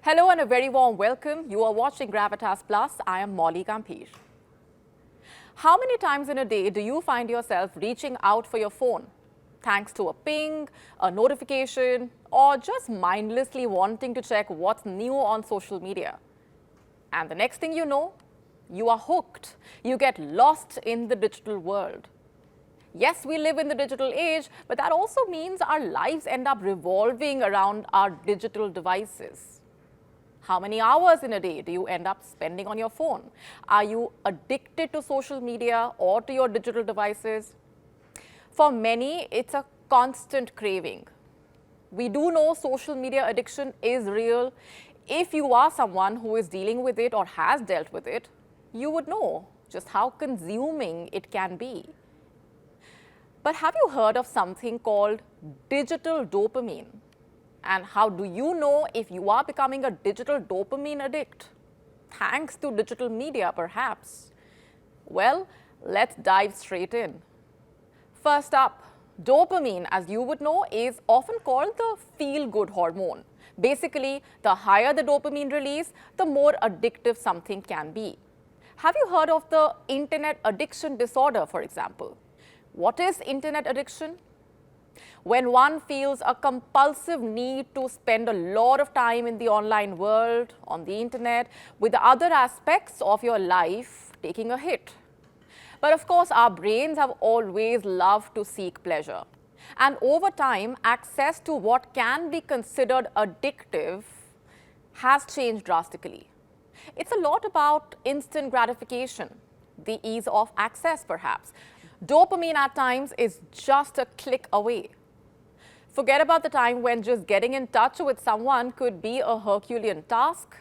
Hello and a very warm welcome. You are watching Gravitas Plus. I am Molly Gambhir. How many times in a day do you find yourself reaching out for your phone? Thanks to a ping, a notification, or just mindlessly wanting to check what's new on social media. And the next thing you know, you are hooked. You get lost in the digital world. Yes, we live in the digital age, but that also means our lives end up revolving around our digital devices. How many hours in a day do you end up spending on your phone? Are you addicted to social media or to your digital devices? For many, it's a constant craving. We do know social media addiction is real. If you are someone who is dealing with it or has dealt with it, you would know just how consuming it can be. But have you heard of something called digital dopamine? And how do you know if you are becoming a digital dopamine addict? Thanks to digital media, perhaps. Well, let's dive straight in. First up, dopamine, as you would know, is often called the feel-good hormone. Basically, the higher the dopamine release, the more addictive something can be. Have you heard of the internet addiction disorder, for example? What is internet addiction? When one feels a compulsive need to spend a lot of time in the online world, on the internet, with the other aspects of your life taking a hit. But of course, our brains have always loved to seek pleasure. And over time, access to what can be considered addictive has changed drastically. It's a lot about instant gratification, the ease of access perhaps. Dopamine at times is just a click away. Forget about the time when just getting in touch with someone could be a Herculean task.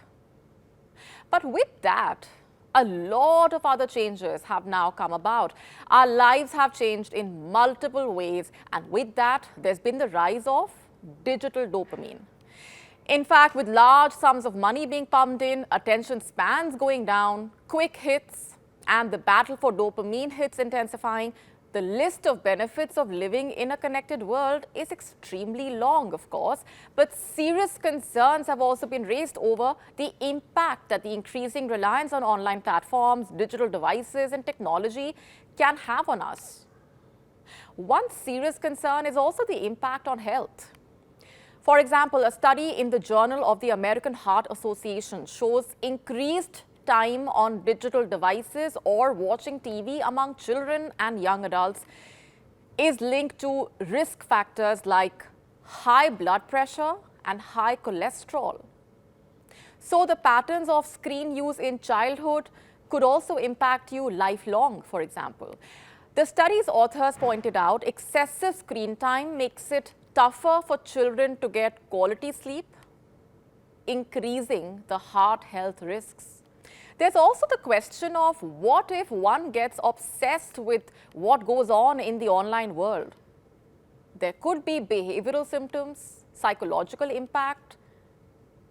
But with that, a lot of other changes have now come about. Our lives have changed in multiple ways, and with that, there's been the rise of digital dopamine. In fact, with large sums of money being pumped in, attention spans going down, quick hits, and the battle for dopamine hits intensifying, the list of benefits of living in a connected world is extremely long, of course, but serious concerns have also been raised over the impact that the increasing reliance on online platforms, digital devices, and technology can have on us. One serious concern is also the impact on health. For example, a study in the Journal of the American Heart Association shows increased time on digital devices or watching TV among children and young adults is linked to risk factors like high blood pressure and high cholesterol. So the patterns of screen use in childhood could also impact you lifelong, for example. The study's authors pointed out excessive screen time makes it tougher for children to get quality sleep, increasing the heart health risks. There's also the question of what if one gets obsessed with what goes on in the online world? There could be behavioral symptoms, psychological impact,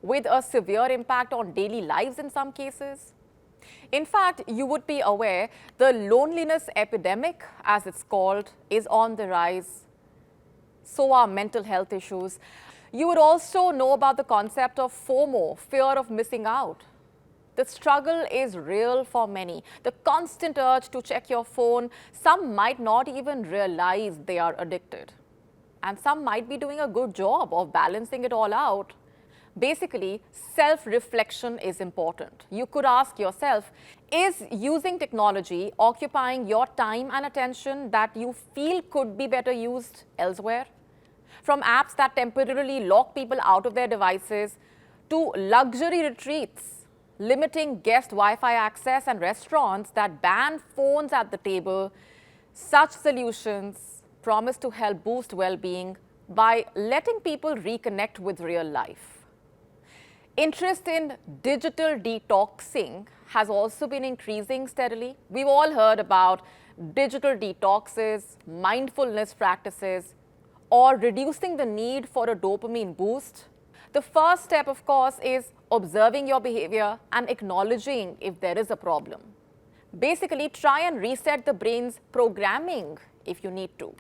with a severe impact on daily lives in some cases. In fact, you would be aware the loneliness epidemic, as it's called, is on the rise. So are mental health issues. You would also know about the concept of FOMO, fear of missing out. The struggle is real for many. The constant urge to check your phone, some might not even realize they are addicted. And some might be doing a good job of balancing it all out. Basically, self-reflection is important. You could ask yourself, is using technology occupying your time and attention that you feel could be better used elsewhere? From apps that temporarily lock people out of their devices to luxury retreats, limiting guest Wi-Fi access, and restaurants that ban phones at the table, such solutions promise to help boost well-being by letting people reconnect with real life. Interest in digital detoxing has also been increasing steadily. We've all heard about digital detoxes, mindfulness practices, or reducing the need for a dopamine boost. The first step, of course, is observing your behavior and acknowledging if there is a problem. Basically, try and reset the brain's programming if you need to.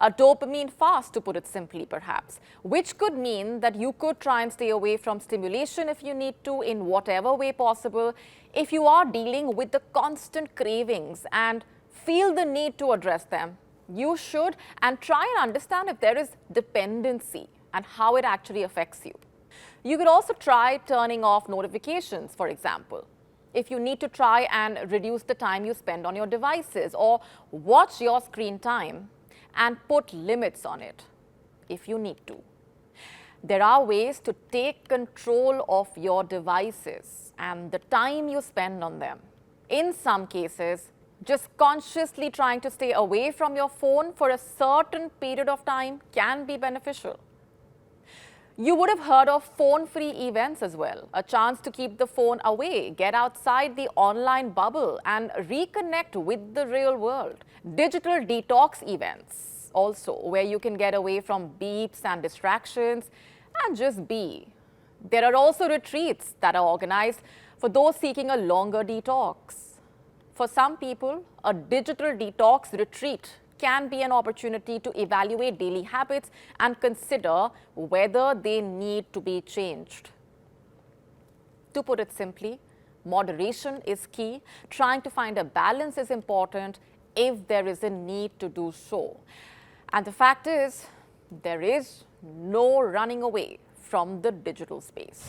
A dopamine fast, to put it simply, perhaps, which could mean that you could try and stay away from stimulation if you need to, in whatever way possible, if you are dealing with the constant cravings and feel the need to address them. You should, and try and understand if there is dependency and how it actually affects you. You could also try turning off notifications, for example, if you need to try and reduce the time you spend on your devices, or watch your screen time and put limits on it if you need to. There are ways to take control of your devices and the time you spend on them. In some cases, just consciously trying to stay away from your phone for a certain period of time can be beneficial. You would have heard of phone-free events as well, a chance to keep the phone away, get outside the online bubble and reconnect with the real world. Digital detox events also, where you can get away from beeps and distractions and just be. There are also retreats that are organized for those seeking a longer detox. For some people, a digital detox retreat can be an opportunity to evaluate daily habits and consider whether they need to be changed. To put it simply, moderation is key. Trying to find a balance is important if there is a need to do so. And the fact is, there is no running away from the digital space.